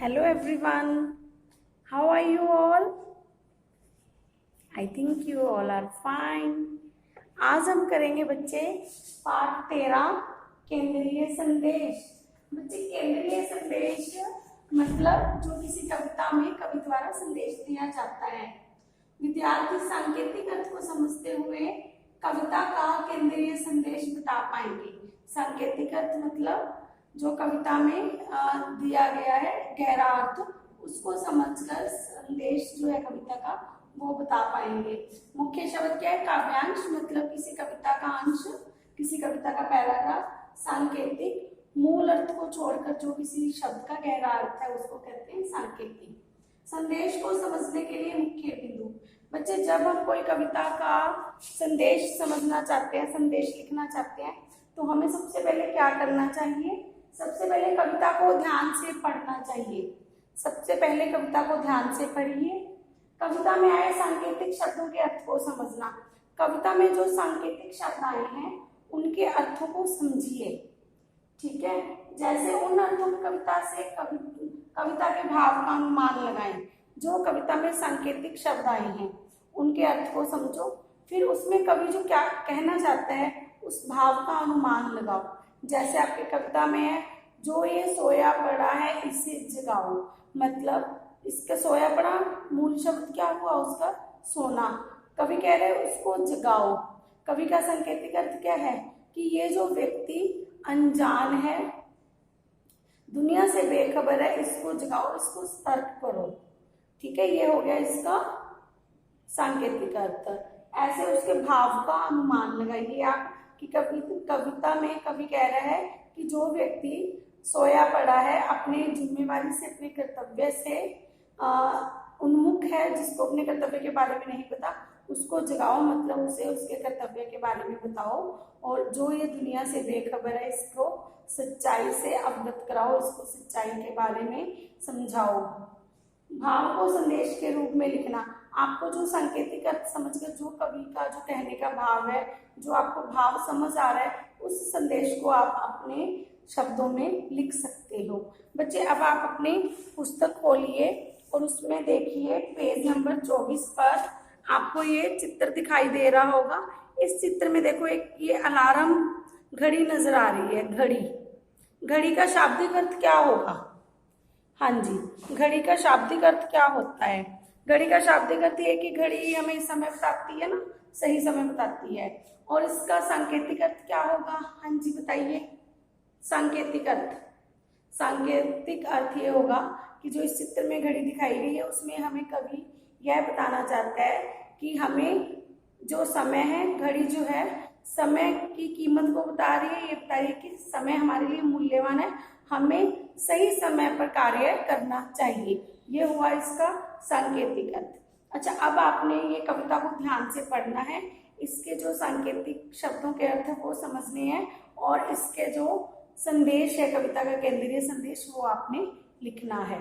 Hello everyone, how are you all? I think you all are fine. आज हम करेंगे बच्चे पाठ 13 केंद्रीय संदेश। बच्चे केंद्रीय संदेश मतलब जो किसी कविता में कवि द्वारा संदेश दिया जाता है। विद्यार्थी सांकेतिक अर्थ को समझते हुए कविता का केंद्रीय संदेश बता पाएंगे। सांकेतिक अर्थ मतलब जो कविता में दिया गया है गहरा अर्थ, उसको समझकर संदेश जो है कविता का वो बता पाएंगे। मुख्य शब्द क्या है? काव्यांश मतलब किसी कविता का अंश, किसी कविता का पैराग्राफ। सांकेतिक मूल अर्थ को छोड़कर जो किसी शब्द का गहरा अर्थ है उसको कहते हैं सांकेतिक। संदेश को समझने के लिए मुख्य बिंदु। बच्चे जब हम कोई कविता का संदेश समझना चाहते हैं, संदेश लिखना चाहते हैं, तो हमें सबसे पहले क्या करना चाहिए? सबसे पहले कविता को ध्यान से पढ़ना चाहिए। सबसे पहले कविता को ध्यान से पढ़िए। कविता में आए सांकेतिक शब्दों के अर्थ को समझना। कविता में जो सांकेतिक शब्द आए हैं उनके अर्थों को समझिए। ठीक है, जैसे उन अर्थों की कविता से कविता के भाव का अनुमान लगाएं। जो कविता में सांकेतिक शब्द आए हैं उनके अर्थ को समझो, फिर उसमें कवि जो क्या कहना चाहता है उस भाव का अनुमान लगाओ। जैसे आपकी कविता में है, जो ये सोया पड़ा है इसे जगाओ, मतलब इसका सोया पड़ा मूल शब्द क्या हुआ उसका? सोना। कवि कह रहे हैं उसको जगाओ। कवि का सांकेतिक अर्थ क्या है कि ये जो व्यक्ति अनजान है, दुनिया से बेखबर है, इसको जगाओ, इसको सतर्क करो। ठीक है, ये हो गया इसका सांकेतिक अर्थ। ऐसे उसके भाव का अनुमान लगाइए आप कि कविता में कवि कह रहा है कि जो व्यक्ति सोया पड़ा है, अपने जिम्मेवारी से, अपने कर्तव्य से उन्मुख है, जिसको अपने कर्तव्य के बारे में नहीं पता उसको जगाओ, मतलब उसे उसके कर्तव्य के बारे में बताओ। और जो ये दुनिया से बेखबर है इसको सच्चाई से अवगत कराओ, इसको सच्चाई के बारे में समझाओ। भाव को संदेश के रूप में लिखना। आपको जो सांकेतिक अर्थ समझकर जो कवि का जो कहने का भाव है, जो आपको भाव समझ आ रहा है, उस संदेश को आप अपने शब्दों में लिख सकते हो। बच्चे अब आप अपनी पुस्तक खोलिए और उसमें देखिए पेज नंबर 24 पर आपको ये चित्र दिखाई दे रहा होगा। इस चित्र में देखो एक ये अलार्म घड़ी नजर आ रही है। घड़ी का शाब्दिक अर्थ क्या होगा? हाँ जी, घड़ी का शाब्दिक अर्थ क्या होता है? घड़ी का शाब्दिक अर्थ ये कि घड़ी हमें समय बताती है ना, सही समय बताती है। और इसका सांकेतिक अर्थ क्या होगा? हाँ जी बताइए। सांकेतिक अर्थ ये होगा कि जो इस चित्र में घड़ी दिखाई गई है उसमें हमें कवि यह बताना चाहता है कि हमें जो समय है, घड़ी जो है समय की कीमत को बता रही है। ये बता रही है कि समय हमारे लिए मूल्यवान है, हमें सही समय पर कार्य करना चाहिए। ये हुआ इसका सांकेतिक अर्थ। अच्छा, अब आपने ये कविता को ध्यान से पढ़ना है, इसके जो सांकेतिक शब्दों के अर्थ वो समझने हैं और इसके जो संदेश है, कविता का केंद्रीय संदेश, वो आपने लिखना है।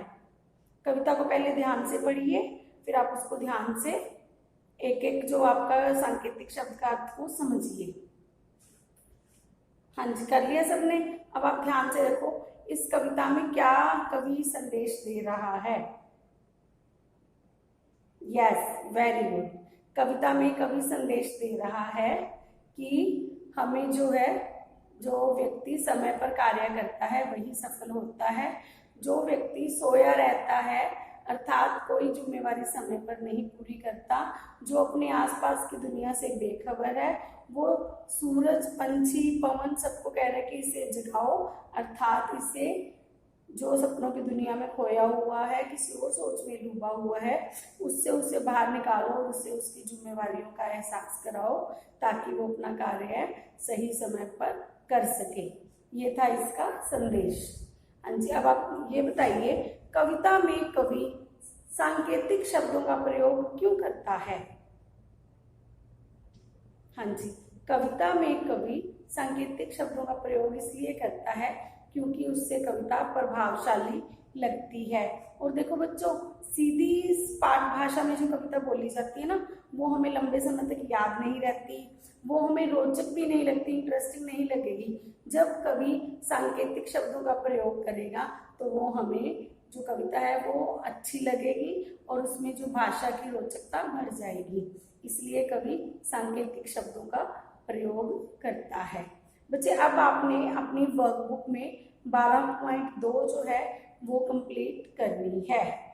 कविता को पहले ध्यान से पढ़िए, फिर आप उसको ध्यान से एक एक जो आपका सांकेतिक शब्द का अर्थ को समझिए। हाँ जी, कर लिया सबने? अब आप ध्यान से देखो इस कविता में क्या कवि संदेश दे रहा है। Yes, very good. कविता में कवि संदेश दे रहा है कि हमें जो है, जो व्यक्ति समय पर कार्य करता है वही सफल होता है। जो व्यक्ति सोया रहता है अर्थात कोई जिम्मेवारी समय पर नहीं पूरी करता, जो अपने आसपास की दुनिया से बेखबर है, वो सूरज, पंछी, पवन सबको कह रहा है कि इसे जगाओ, अर्थात इसे जो सपनों की दुनिया में खोया हुआ है, किसी और सोच में डूबा हुआ है, उससे उसे बाहर निकालो और उसे उसकी जिम्मेवारियों का एहसास कराओ ताकि वो अपना कार्य सही समय पर कर सके। ये था इसका संदेश। हाँ जी, अब आप ये बताइए कविता में कवि सांकेतिक शब्दों का प्रयोग क्यों करता है? हाँ जी, कविता में कवि सांकेतिक शब्दों का प्रयोग इसलिए करता है क्योंकि उससे कविता प्रभावशाली लगती है। और देखो बच्चों, सीधी पाठ भाषा में जो कविता बोली जाती है ना, वो हमें लंबे समय तक याद नहीं रहती, वो हमें रोचक भी नहीं लगती, इंटरेस्टिंग नहीं लगेगी। जब कवि सांकेतिक शब्दों का प्रयोग करेगा तो वो हमें जो कविता है वो अच्छी लगेगी और उसमें जो भाषा की रोचकता बढ़ जाएगी, इसलिए कवि सांकेतिक शब्दों का प्रयोग करता है। बच्चे अब आपने अपनी वर्कबुक में 12.2 जो है वो कंप्लीट करनी है।